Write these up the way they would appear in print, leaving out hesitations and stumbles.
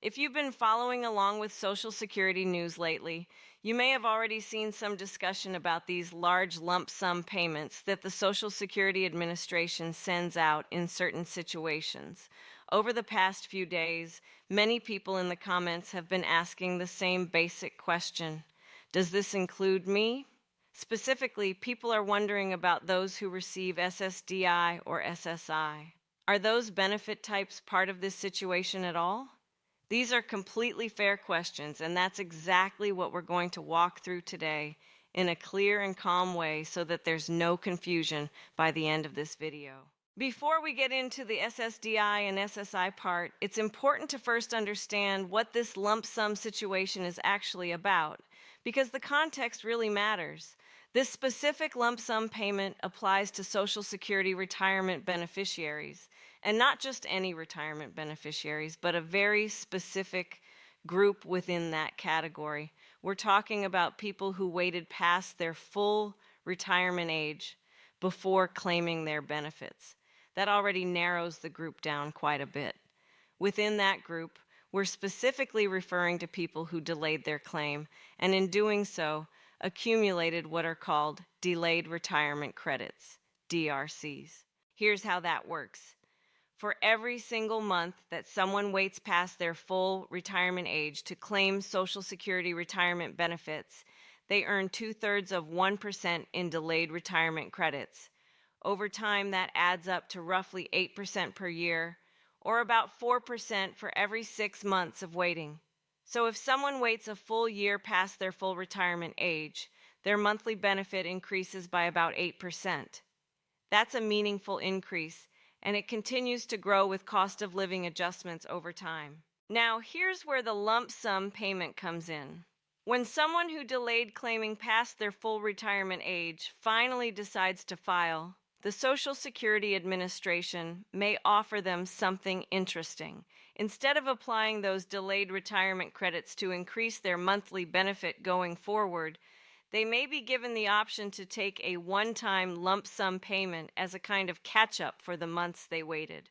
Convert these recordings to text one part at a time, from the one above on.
If you've been following along with Social Security news lately, you may have already seen some discussion about these large lump sum payments that the Social Security Administration sends out in certain situations. Over the past few days, many people in the comments have been asking the same basic question: does this include me? Specifically, people are wondering about those who receive SSDI or SSI. Are those benefit types part of this situation at all? These are completely fair questions, and that's exactly what we're going to walk through today in a clear and calm way so that there's no confusion by the end of this video. Before we get into the SSDI and SSI part, it's important to first understand what this lump sum situation is actually about, because the context really matters. This specific lump sum payment applies to Social Security retirement beneficiaries, and not just any retirement beneficiaries, but a very specific group within that category. We're talking about people who waited past their full retirement age before claiming their benefits. That already narrows the group down quite a bit. Within that group, we're specifically referring to people who delayed their claim, and in doing so, accumulated what are called delayed retirement credits, DRCs. Here's how that works. For every single month that someone waits past their full retirement age to claim Social Security retirement benefits, they earn 2/3 of 1% in delayed retirement credits. Over time, that adds up to roughly 8% per year, or about 4% for every 6 months of waiting. So if someone waits a full year past their full retirement age, their monthly benefit increases by about 8%. That's a meaningful increase, and it continues to grow with cost of living adjustments over time. Now, here's where the lump sum payment comes in. When someone who delayed claiming past their full retirement age finally decides to file, the Social Security Administration may offer them something interesting. Instead of applying those delayed retirement credits to increase their monthly benefit going forward, they may be given the option to take a one-time lump sum payment as a kind of catch-up for the months they waited.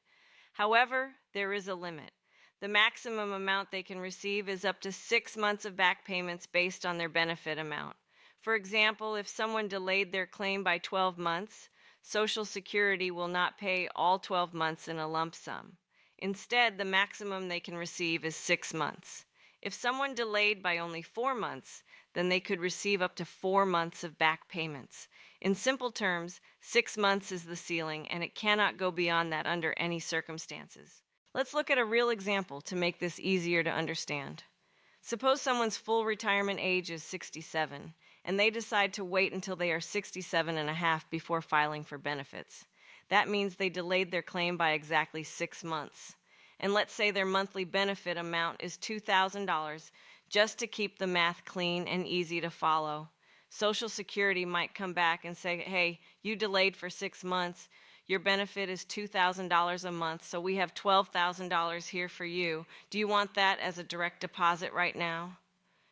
However, there is a limit. The maximum amount they can receive is up to 6 months of back payments based on their benefit amount. For example, if someone delayed their claim by 12 months, Social Security will not pay all 12 months in a lump sum. Instead, the maximum they can receive is 6 months. If someone delayed by only 4 months, then they could receive up to 4 months of back payments. In simple terms, 6 months is the ceiling, and it cannot go beyond that under any circumstances. Let's look at a real example to make this easier to understand. Suppose someone's full retirement age is 67, and they decide to wait until they are 67 and a half before filing for benefits. That means they delayed their claim by exactly 6 months. And let's say their monthly benefit amount is $2,000, just to keep the math clean and easy to follow. Social Security might come back and say, hey, you delayed for 6 months. Your benefit is $2,000 a month, so we have $12,000 here for you. Do you want that as a direct deposit right now?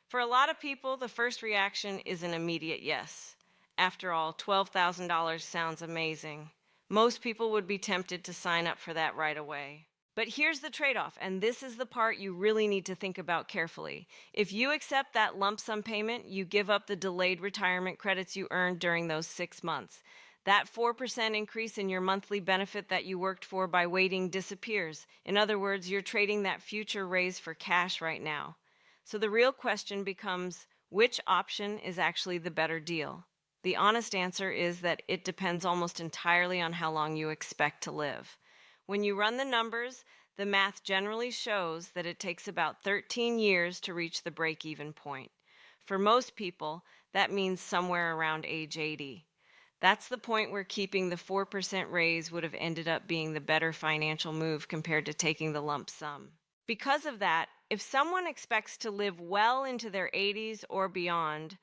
For a lot of people, the first reaction is an immediate yes. After all, $12,000 sounds amazing. Most people would be tempted to sign up for that right away. But here's the trade-off, and this is the part you really need to think about carefully. If you accept that lump sum payment, you give up the delayed retirement credits you earned during those 6 months. That 4% increase in your monthly benefit that you worked for by waiting disappears. In other words, you're trading that future raise for cash right now. So the real question becomes, which option is actually the better deal? The honest answer is that it depends almost entirely on how long you expect to live. When you run the numbers, the math generally shows that it takes about 13 years to reach the break-even point. For most people, that means somewhere around age 80. That's the point where keeping the 4% raise would have ended up being the better financial move compared to taking the lump sum. Because of that, if someone expects to live well into their 80s or beyond,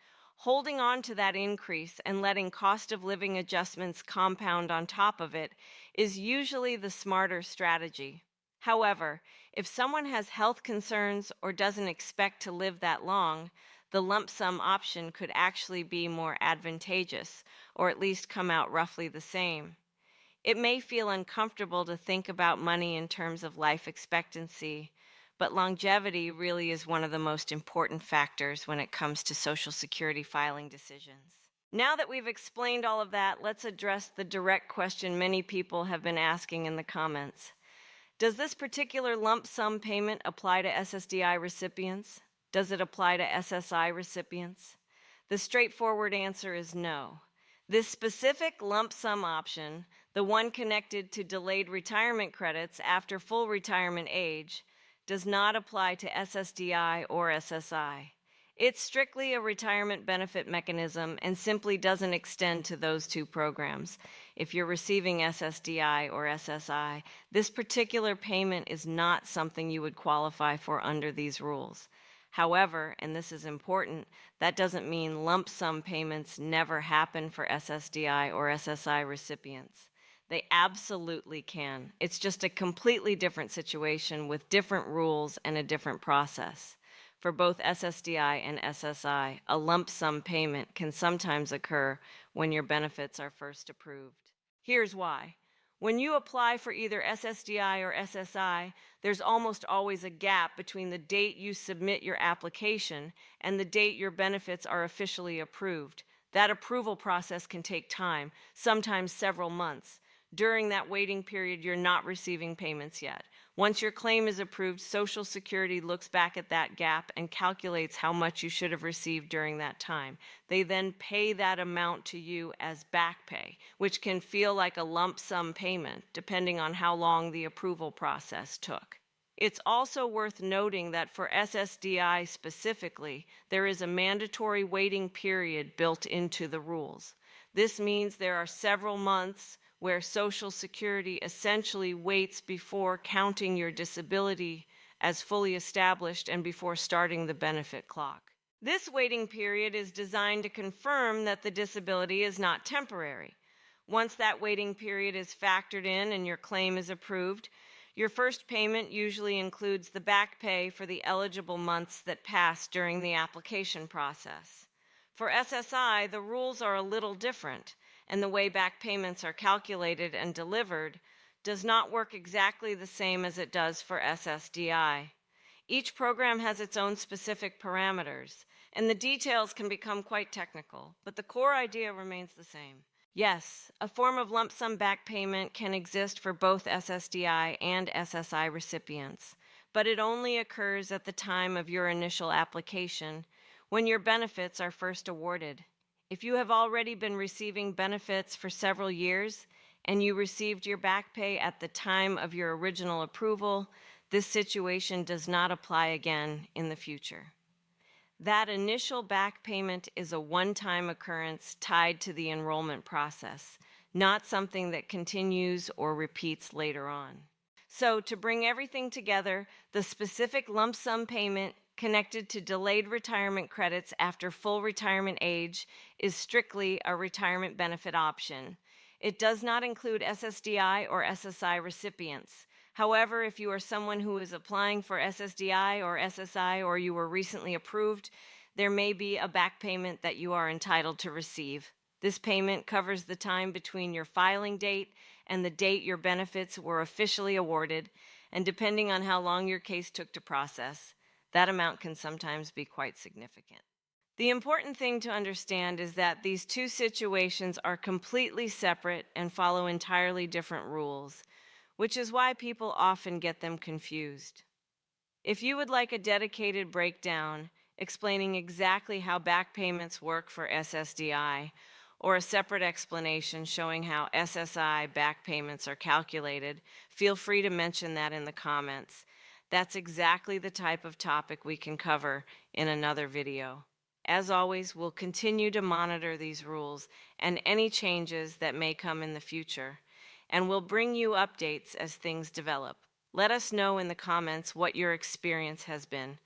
holding on to that increase and letting cost of living adjustments compound on top of it is usually the smarter strategy. However, if someone has health concerns or doesn't expect to live that long, the lump sum option could actually be more advantageous, or at least come out roughly the same. It may feel uncomfortable to think about money in terms of life expectancy, but longevity really is one of the most important factors when it comes to Social Security filing decisions. Now that we've explained all of that, let's address the direct question many people have been asking in the comments. Does this particular lump sum payment apply to SSDI recipients? Does it apply to SSI recipients? The straightforward answer is no. This specific lump sum option, the one connected to delayed retirement credits after full retirement age, does not apply to SSDI or SSI. It's strictly a retirement benefit mechanism and simply doesn't extend to those two programs. If you're receiving SSDI or SSI, this particular payment is not something you would qualify for under these rules. However, and this is important, that doesn't mean lump sum payments never happen for SSDI or SSI recipients. They absolutely can. It's just a completely different situation with different rules and a different process. For both SSDI and SSI, a lump sum payment can sometimes occur when your benefits are first approved. Here's why. When you apply for either SSDI or SSI, there's almost always a gap between the date you submit your application and the date your benefits are officially approved. That approval process can take time, sometimes several months. During that waiting period, you're not receiving payments yet. Once your claim is approved, Social Security looks back at that gap and calculates how much you should have received during that time. They then pay that amount to you as back pay, which can feel like a lump sum payment, depending on how long the approval process took. It's also worth noting that for SSDI specifically, there is a mandatory waiting period built into the rules. This means there are several months where Social Security essentially waits before counting your disability as fully established and before starting the benefit clock. This waiting period is designed to confirm that the disability is not temporary. Once that waiting period is factored in and your claim is approved, your first payment usually includes the back pay for the eligible months that passed during the application process. For SSI, the rules are a little different, and the way back payments are calculated and delivered does not work exactly the same as it does for SSDI. Each program has its own specific parameters, and the details can become quite technical, but the core idea remains the same. Yes, a form of lump sum back payment can exist for both SSDI and SSI recipients, but it only occurs at the time of your initial application, when your benefits are first awarded. If you have already been receiving benefits for several years and you received your back pay at the time of your original approval, this situation does not apply again in the future. That initial back payment is a one-time occurrence tied to the enrollment process, not something that continues or repeats later on. So, to bring everything together, the specific lump sum payment connected to delayed retirement credits after full retirement age is strictly a retirement benefit option. It does not include SSDI or SSI recipients. However, if you are someone who is applying for SSDI or SSI or you were recently approved, there may be a back payment that you are entitled to receive. This payment covers the time between your filing date and the date your benefits were officially awarded, and depending on how long your case took to process, that amount can sometimes be quite significant. The important thing to understand is that these two situations are completely separate and follow entirely different rules, which is why people often get them confused. If you would like a dedicated breakdown explaining exactly how back payments work for SSDI, or a separate explanation showing how SSI back payments are calculated, feel free to mention that in the comments. That's exactly the type of topic we can cover in another video. As always, we'll continue to monitor these rules and any changes that may come in the future, and we'll bring you updates as things develop. Let us know in the comments what your experience has been,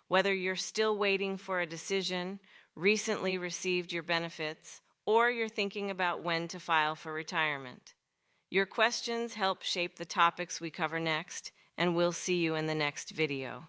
whether you're still waiting for a decision, recently received your benefits, or you're thinking about when to file for retirement. Your questions help shape the topics we cover next, and we'll see you in the next video.